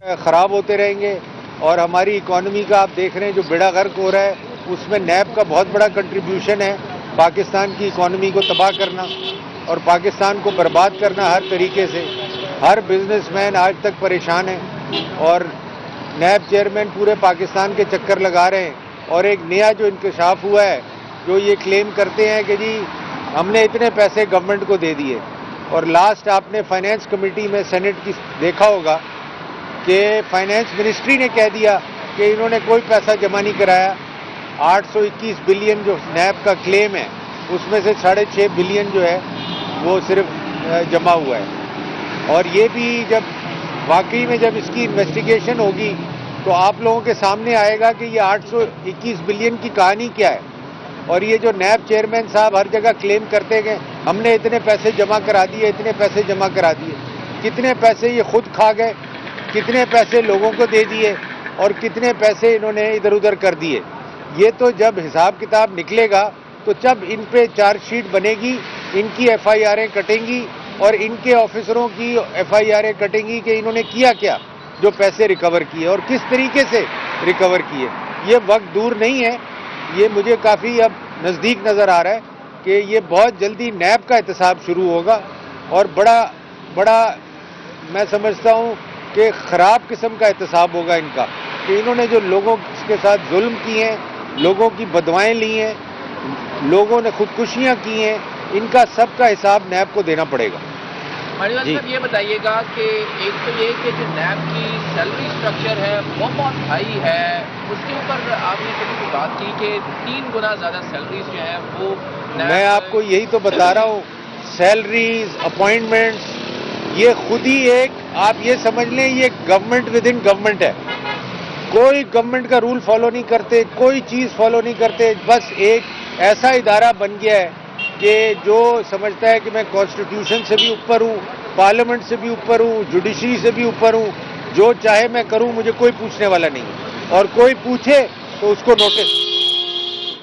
خراب ہوتے رہیں گے اور ہماری اکانومی کا آپ دیکھ رہے ہیں جو بیڑا غرق ہو رہا ہے، اس میں نیب کا بہت بڑا کنٹریبیوشن ہے پاکستان کی اکانومی کو تباہ کرنا اور پاکستان کو برباد کرنا ہر طریقے سے. ہر بزنس مین آج تک پریشان ہے اور نیب چیئرمین پورے پاکستان کے چکر لگا رہے ہیں. اور ایک نیا جو انکشاف ہوا ہے، جو یہ کلیم کرتے ہیں کہ جی ہم نے اتنے پیسے گورنمنٹ کو دے دیے، اور لاسٹ آپ نے فائنینس کمیٹی میں سینٹ کی دیکھا ہوگا کہ فائنینس منسٹری نے کہہ دیا کہ انہوں نے کوئی پیسہ جمع نہیں کرایا. 821 بلین جو نیب کا کلیم ہے، اس میں سے 6.5 بلین جو ہے وہ صرف جمع ہوا ہے. اور یہ بھی جب واقعی میں جب اس کی انویسٹیگیشن ہوگی تو آپ لوگوں کے سامنے آئے گا کہ یہ 821 بلین کی کہانی کیا ہے. اور یہ جو نیب چیئرمین صاحب ہر جگہ کلیم کرتے گئے ہم نے اتنے پیسے جمع کرا دیے، اتنے پیسے جمع کرا دیے، کتنے پیسے یہ خود کھا گئے، کتنے پیسے لوگوں کو دے دیے اور کتنے پیسے انہوں نے ادھر ادھر کر دیے. یہ تو جب حساب کتاب نکلے گا تو جب ان پہ چارج شیٹ بنے گی، ان کی ایف آئی آریں کٹیں گی اور ان کے آفیسروں کی ایف آئی آریں کٹیں گی کہ انہوں نے کیا کیا جو پیسے ریکور کیے اور کس طریقے سے ریکور کیے. یہ وقت دور نہیں ہے، یہ مجھے کافی اب نزدیک نظر آ رہا ہے کہ یہ بہت جلدی نیب کا احتساب شروع ہوگا اور بڑا میں سمجھتا ہوں کہ خراب قسم کا احتساب ہوگا ان کا، کہ انہوں نے جو لوگوں کے ساتھ ظلم کیے ہیں، لوگوں کی بدوائیں لی ہیں، لوگوں نے خودکشیاں کی ہیں، ان کا سب کا حساب نیب کو دینا پڑے گا. ماریوال صاحب یہ بتائیے گا کہ ایک تو یہ کہ جو نیب کی سیلری اسٹرکچر ہے وہ بہت ہائی ہے، اس کے اوپر آپ نے کبھی بھی بات کی کہ 3 گنا زیادہ سیلریز جو ہیں وہ میں آپ کو یہی تو بتا رہا ہوں، سیلریز، اپوائنٹمنٹس، یہ خود ہی ایک آپ یہ سمجھ لیں یہ گورنمنٹ ود ان گورنمنٹ ہے. کوئی گورنمنٹ کا رول فالو نہیں کرتے، کوئی چیز فالو نہیں کرتے، بس ایک ایسا ادارہ بن گیا ہے کہ جو سمجھتا ہے کہ میں کانسٹیٹیوشن سے بھی اوپر ہوں، پارلیمنٹ سے بھی اوپر ہوں، جوڈیشری سے بھی اوپر ہوں، جو چاہے میں کروں، مجھے کوئی پوچھنے والا نہیں، اور کوئی پوچھے تو اس کو نوٹس.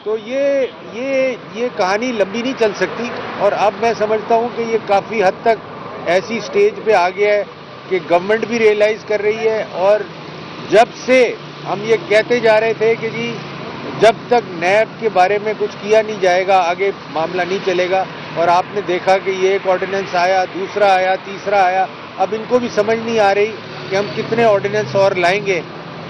تو یہ کہانی لمبی نہیں چل سکتی. اور اب میں سمجھتا ہوں کہ یہ کافی حد تک ایسی سٹیج پہ آ گیا ہے کہ گورنمنٹ بھی ریئلائز کر رہی ہے. اور جب سے ہم یہ کہتے جا رہے تھے کہ جی جب تک نیب کے بارے میں کچھ کیا نہیں جائے گا آگے معاملہ نہیں چلے گا، اور آپ نے دیکھا کہ یہ ایک آرڈیننس آیا، دوسرا آیا، تیسرا آیا. اب ان کو بھی سمجھ نہیں آ رہی کہ ہم کتنے آرڈیننس اور لائیں گے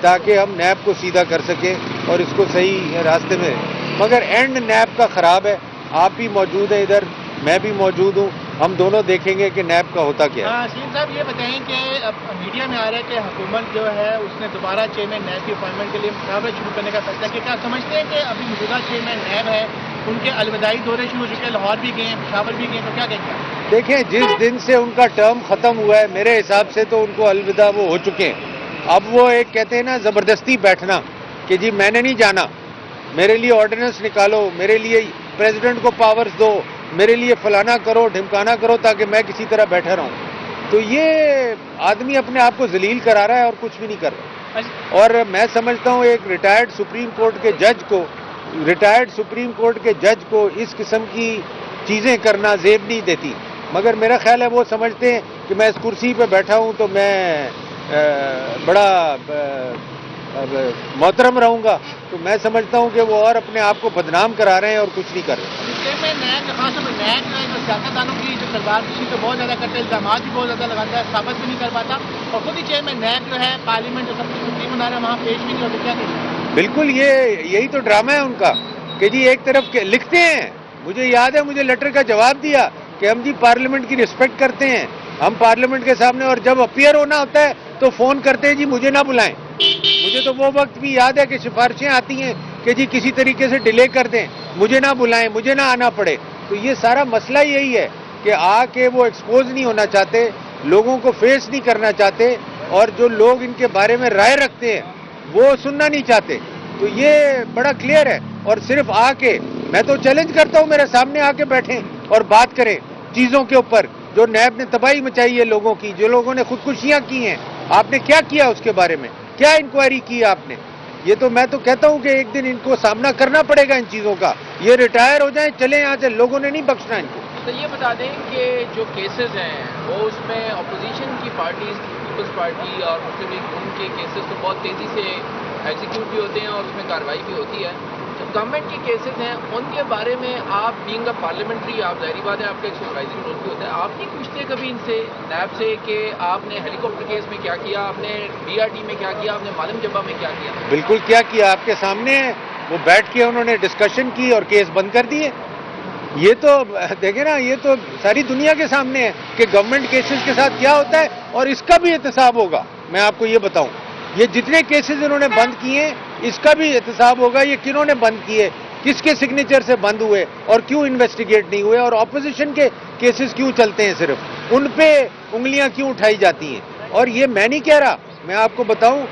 تاکہ ہم نیب کو سیدھا کر سکیں اور اس کو صحیح راستے میں. مگر اینڈ نیب کا خراب ہے. آپ بھی موجود ہیں ادھر، میں بھی موجود ہوں، ہم دونوں دیکھیں گے کہ نیب کا ہوتا کیا ہے. سیم صاحب یہ بتائیں کہ میڈیا میں آ رہا ہے کہ حکومت جو ہے اس نے دوبارہ چیئرمین نیب کی اپائنٹمنٹ کے لیے مشاورت شروع کرنے کا فیصلہ کیا. کیا سمجھتے ہیں کہ ابھی موجودہ چیئرمین نیب ہے ان کے الوداعی دورے شروع ہو چکے ہیں، لاہور بھی گئے ہیں، پشاور بھی گئے ہیں، تو کیا کہیں گے؟ دیکھیں جس دن سے ان کا ٹرم ختم ہوا ہے میرے حساب سے تو ان کو الوداع وہ ہو چکے ہیں. اب وہ ایک کہتے ہیں نا زبردستی بیٹھنا کہ جی میں نے نہیں جانا، میرے لیے آرڈیننس نکالو، میرے لیے پریزیڈنٹ کو پاورز دو، میرے لیے فلانا کرو ڈھمکانا کرو تاکہ میں کسی طرح بیٹھا رہوں. تو یہ آدمی اپنے آپ کو ذلیل کرا رہا ہے اور کچھ بھی نہیں کر رہا. اور میں سمجھتا ہوں ایک ریٹائرڈ سپریم کورٹ کے جج کو اس قسم کی چیزیں کرنا زیب نہیں دیتی. مگر میرا خیال ہے وہ سمجھتے ہیں کہ میں اس کرسی پہ بیٹھا ہوں تو میں بڑا محترم رہوں گا. تو میں سمجھتا ہوں کہ وہ اور اپنے آپ کو بدنام کرا رہے ہیں اور کچھ نہیں کر رہے. سیاستدانوں کی جو سربراہ کشی تو بہت زیادہ کرتے ہیں، الزامات بھی بہت زیادہ لگاتا ہے، ثابت بھی نہیں کر پاتا، اور خود ہی چیئرمین نیب جو ہے پارلیمنٹ جو سب سے سپریم بنا رہا ہے وہاں پیش بھی نہیں ہوتے. کیا کہیں؟ بالکل یہی تو ڈرامہ ہے ان کا کہ جی ایک طرف لکھتے ہیں. مجھے یاد ہے مجھے لیٹر کا جواب دیا کہ ہم جی پارلیمنٹ کی رسپیکٹ کرتے ہیں، ہم پارلیمنٹ کے سامنے، اور جب اپیئر ہونا ہوتا ہے تو فون کرتے ہیں جی مجھے نہ بلائیں. مجھے تو وہ وقت بھی یاد ہے کہ سفارشیں آتی ہیں کہ جی کسی طریقے سے ڈیلے کر دیں، مجھے نہ بلائیں، مجھے نہ آنا پڑے. تو یہ سارا مسئلہ یہی ہے کہ آ کے وہ ایکسپوز نہیں ہونا چاہتے، لوگوں کو فیس نہیں کرنا چاہتے، اور جو لوگ ان کے بارے میں رائے رکھتے ہیں وہ سننا نہیں چاہتے. تو یہ بڑا کلیئر ہے. اور صرف آ کے میں تو چیلنج کرتا ہوں میرے سامنے آ کے بیٹھیں اور بات کریں چیزوں کے اوپر جو نیب نے تباہی مچائی ہے لوگوں کی، جو لوگوں نے خودکشیاں کی ہیں. آپ نے کیا کیا اس کے بارے میں؟ کیا انکوائری کی آپ نے؟ یہ تو میں تو کہتا ہوں کہ ایک دن ان کو سامنا کرنا پڑے گا ان چیزوں کا. یہ ریٹائر ہو جائیں چلیں یہاں سے، لوگوں نے نہیں بخشنا ان کو. تو یہ بتا دیں کہ جو کیسز ہیں وہ اس میں اپوزیشن کی پارٹیز پیپلز پارٹی اور مسلم لیگ ان کے کیسز تو بہت تیزی سے ایگزیکیوٹ بھی ہوتے ہیں اور اس میں کارروائی بھی ہوتی ہے. جو گورنمنٹ کے کیسز ہیں ان کے بارے میں آپ بینگ اے پارلیمنٹری، آپ ظاہری بات ہے آپ کا ایک سپروائزنگ رول بھی ہوتا ہے، آپ نہیں پوچھتے کبھی ان سے نیب سے کہ آپ نے ہیلی کاپٹر کیس میں کیا کیا، آپ نے BRT میں کیا کیا، آپ نے معلم جبہ میں کیا کیا؟ بالکل کیا آپ کے سامنے ہے. وہ بیٹھ کے انہوں نے ڈسکشن کی اور کیس بند کر دیے. یہ تو دیکھیں نا، یہ تو ساری دنیا کے سامنے ہے کہ گورنمنٹ کیسز کے ساتھ کیا ہوتا ہے، اور اس کا بھی احتساب ہوگا. میں آپ کو یہ بتاؤں، یہ جتنے کیسز انہوں نے بند کیے اس کا بھی احتساب ہوگا. یہ کنہوں نے بند کیے، کس کے سگنیچر سے بند ہوئے اور کیوں انویسٹیگیٹ نہیں ہوئے، اور اپوزیشن کے کیسز کیوں چلتے ہیں، صرف ان پہ انگلیاں کیوں اٹھائی جاتی ہیں. اور یہ میں نہیں کہہ رہا، میں آپ کو بتاؤں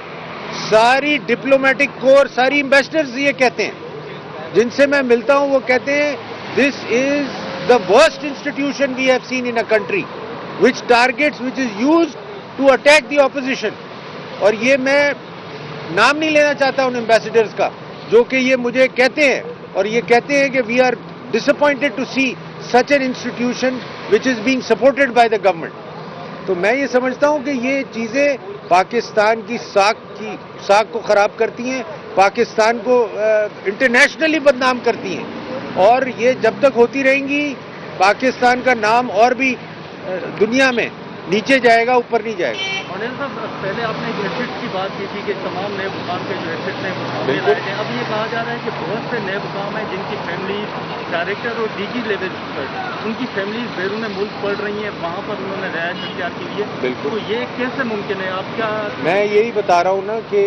ساری ڈپلومیٹک کور، ساری ایمبیسڈرز یہ کہتے ہیں، جن سے میں ملتا ہوں وہ کہتے ہیں this is the worst institution we have seen in a country which targets which is used to attack the opposition. اور یہ میں نام نہیں لینا چاہتا ان ایمبیسڈرز کا جو کہ یہ مجھے کہتے ہیں، اور یہ کہتے ہیں کہ we are dish appointed to C such an institution which is being supported by the government. تو میں یہ سمجھتا ہوں کہ یہ چیزیں پاکستان کی ساکھ کو خراب کرتی ہیں، پاکستان کو انٹرنیشنلی بدنام کرتی ہیں، اور یہ جب تک ہوتی رہیں گی پاکستان کا نام اور بھی دنیا میں نیچے جائے گا، اوپر نہیں جائے گا. انل صاحب، پہلے آپ نے ایک ایسٹ کی بات کی تھی کہ تمام نئے حکام کے جو ایسٹ نے بالکل. لائے ہیں. اب یہ کہا جا رہا ہے کہ بہت سے نئے حکام ہیں جن کی فیملیز ڈائریکٹر اور DG لیول پر ان کی فیملیز بیرون ملک پڑ رہی ہیں، وہاں پر انہوں نے رہائش اختیار کی ہے. بالکل. تو یہ کیسے ممکن ہے؟ آپ کیا؟ میں یہی بتا رہا ہوں نا کہ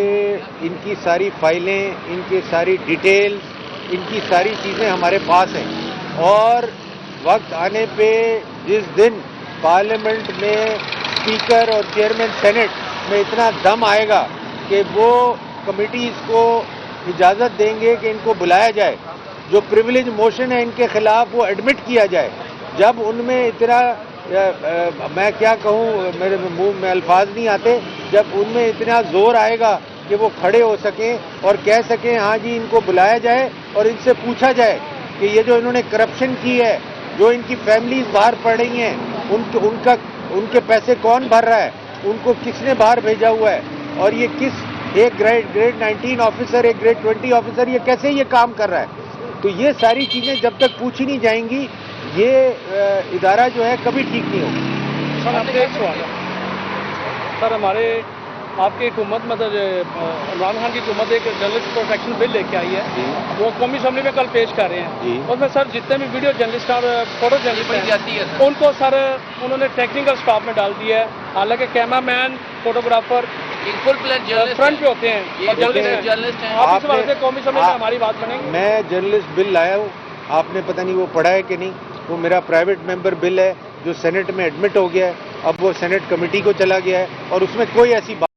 ان کی ساری فائلیں، ان کی ساری ڈیٹیل، ان کی ساری چیزیں ہمارے پاس ہیں، اور وقت آنے پہ جس دن پارلیمنٹ میں اسپیکر اور چیئرمین سینٹ میں اتنا دم آئے گا کہ وہ کمیٹیز کو اجازت دیں گے کہ ان کو بلایا جائے، جو پریویلیج موشن ہے ان کے خلاف وہ ایڈمٹ کیا جائے. جب ان میں اتنا میں کیا کہوں، میرے منہ میں الفاظ نہیں آتے، جب ان میں اتنا زور آئے گا کہ وہ کھڑے ہو سکیں اور کہہ سکیں ہاں جی ان کو بلایا جائے اور ان سے پوچھا جائے کہ یہ جو انہوں نے کرپشن کی ہے، جو ان کی فیملیز باہر پڑ رہی ہیں، ان کے پیسے کون بھر رہا ہے، ان کو کس نے باہر بھیجا ہوا ہے، اور یہ کس ایک گریڈ 19 آفیسر، ایک گریڈ 20 آفیسر یہ کیسے یہ کام کر رہا ہے. تو یہ ساری چیزیں جب تک پوچھی نہیں جائیں گی یہ ادارہ جو ہے کبھی ٹھیک نہیں ہوگا. سر آپ سے ایک سوال ہے. سر ہمارے آپ کی حکومت مطلب عمران خان کی حکومت ایک جرنلسٹ پروٹیکشن بل لے کے آئی ہے، وہ قومی اسمبلی میں کل پیش کر رہے ہیں. اس میں سر جتنے بھی ویڈیو جرنلسٹ اور فوٹو جرنلسٹ ہیں ان کو سر انہوں نے ٹیکنیکل اسٹاف میں ڈال دیا ہے، حالانکہ کیمرہ مین، فوٹوگرافر فل فلیج فرنٹ پہ ہوتے ہیں اور جرنلسٹ ہیں. آپ اس حوالے سے قومی اسمبلی میں ہماری بات بنے گی؟ میں جرنلسٹ بل لایا ہوں، آپ نے پتہ نہیں وہ پڑھا ہے کہ نہیں. وہ میرا پرائیویٹ ممبر بل ہے جو سینٹ میں ایڈمٹ ہو گیا ہے، اب وہ سینٹ کمیٹی کو چلا گیا ہے، اور اس میں کوئی ایسی بات